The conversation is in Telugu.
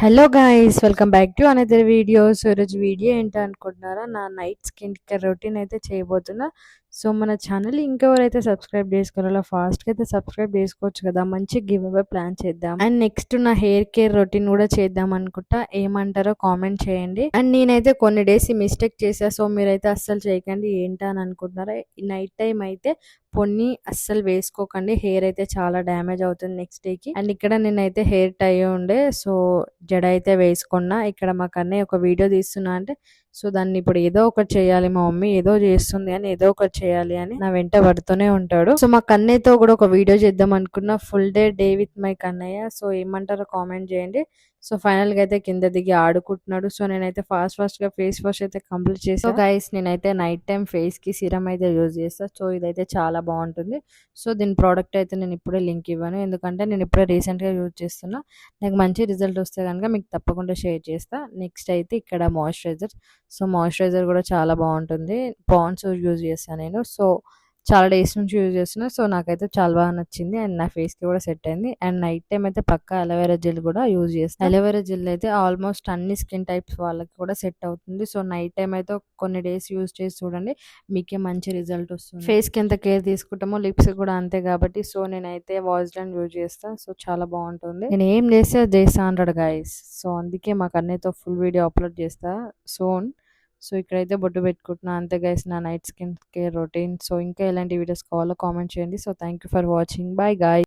Hello guys, welcome back to another video. So ఈరోజు వీడియో ఏంటో అనుకుంటున్నారా, నా నైట్ స్కిన్ కేర్ రొటీన్ అయితే చేయబోతున్నా. సో మన ఛానల్ ఇంకెవరైతే సబ్స్క్రైబ్ చేసుకోవాలో ఫాస్ట్గా అయితే సబ్స్క్రైబ్ చేసుకోవచ్చు కదా. మంచి గివ్ అవే ప్లాన్ చేద్దాం. అండ్ నెక్స్ట్ నా హెయిర్ కేర్ రొటీన్ కూడా చేద్దాం అనుకుంటా. ఏమంటారో కామెంట్ చేయండి. అండ్ నేనైతే కొన్ని డేస్ ఈ మిస్టేక్ చేసా, సో మీరైతే అస్సలు చేయకండి. ఏంటా అని అనుకుంటున్నారా, నైట్ టైం అయితే పొన్ని అస్సలు వేసుకోకండి. హెయిర్ అయితే చాలా డ్యామేజ్ అవుతుంది నెక్స్ట్ డేకి. అండ్ ఇక్కడ నేనైతే హెయిర్ టై ఉండే, సో జడ అయితే వేసుకున్నా. ఇక్కడ మా కన్నయ్య ఒక వీడియో తీస్తున్నా అంటే, సో దాన్ని ఇప్పుడు ఏదో ఒకటి చేయాలి, మా మమ్మీ ఏదో చేస్తుంది అని ఏదో ఒకటి చేయాలి అని నా వెంట పడుతూనే ఉంటాడు. సో మా కన్నయ్యతో కూడా ఒక వీడియో చేద్దాం అనుకున్నా, full day with my Kannayya. So ఏమంటారో కామెంట్ చేయండి. సో ఫైనల్ గా అయితే కింద దిగి ఆడుకుంటున్నాడు. సో నేనైతే ఫాస్ట్ గా ఫేస్ వాష్ అయితే కంప్లీట్ చేస్తాను. సో గైస్, నేనైతే నైట్ టైం ఫేస్ కి సిరం అయితే యూజ్ చేస్తాను. సో ఇదైతే చాలా బాగుంటుంది. సో దీని ప్రోడక్ట్ అయితే నేను ఇప్పుడే లింక్ ఇవ్వను, ఎందుకంటే నేను ఇప్పుడే రీసెంట్ గా యూజ్ చేస్తున్నా. నాకు మంచి రిజల్ట్ వస్తే కనుక మీకు తప్పకుండా షేర్ చేస్తా. నెక్స్ట్ అయితే ఇక్కడ మాయిశ్చరైజర్. సో మాయిశ్చరైజర్ కూడా చాలా బాగుంటుంది. పాండ్స్ యూజ్ చేస్తాను నేను. సో చాలా డేస్ నుంచి యూజ్ చేస్తున్నా. సో నాకైతే చాలా బాగా నచ్చింది అండ్ నా ఫేస్ కి కూడా సెట్ అయింది. అండ్ నైట్ టైం అయితే పక్కా అలోవెరా జెల్ కూడా యూజ్ చేస్తాను. అలోవెరా జెల్ అయితే ఆల్మోస్ట్ అన్ని స్కిన్ టైప్స్ వాళ్ళకి కూడా సెట్ అవుతుంది. సో నైట్ టైం అయితే కొన్ని డేస్ యూజ్ చేసి చూడండి, మీకే మంచి రిజల్ట్ వస్తుంది. ఫేస్ కి ఎంత కేర్ తీసుకుంటామో లిప్స్ కూడా అంతే కాబట్టి, సో నేనైతే వాజ్లైన్ యూజ్ చేస్తా. సో చాలా బాగుంటుంది. నేను ఏం చేస్తే అది చేస్తా అంటాడు గైస్. సో అందుకే మాకు అన్నయ్యతో ఫుల్ వీడియో అప్లోడ్ చేస్తా సోన్. సో ఇక్కడైతే బొట్టు పెట్టుకుంటున్నా అంతే గైస్, నా night skin care routine. So ఇంకా ఎలాంటి వీడియోస్ కావాలో కామెంట్ చేయండి. So thank you for watching. Bye guy.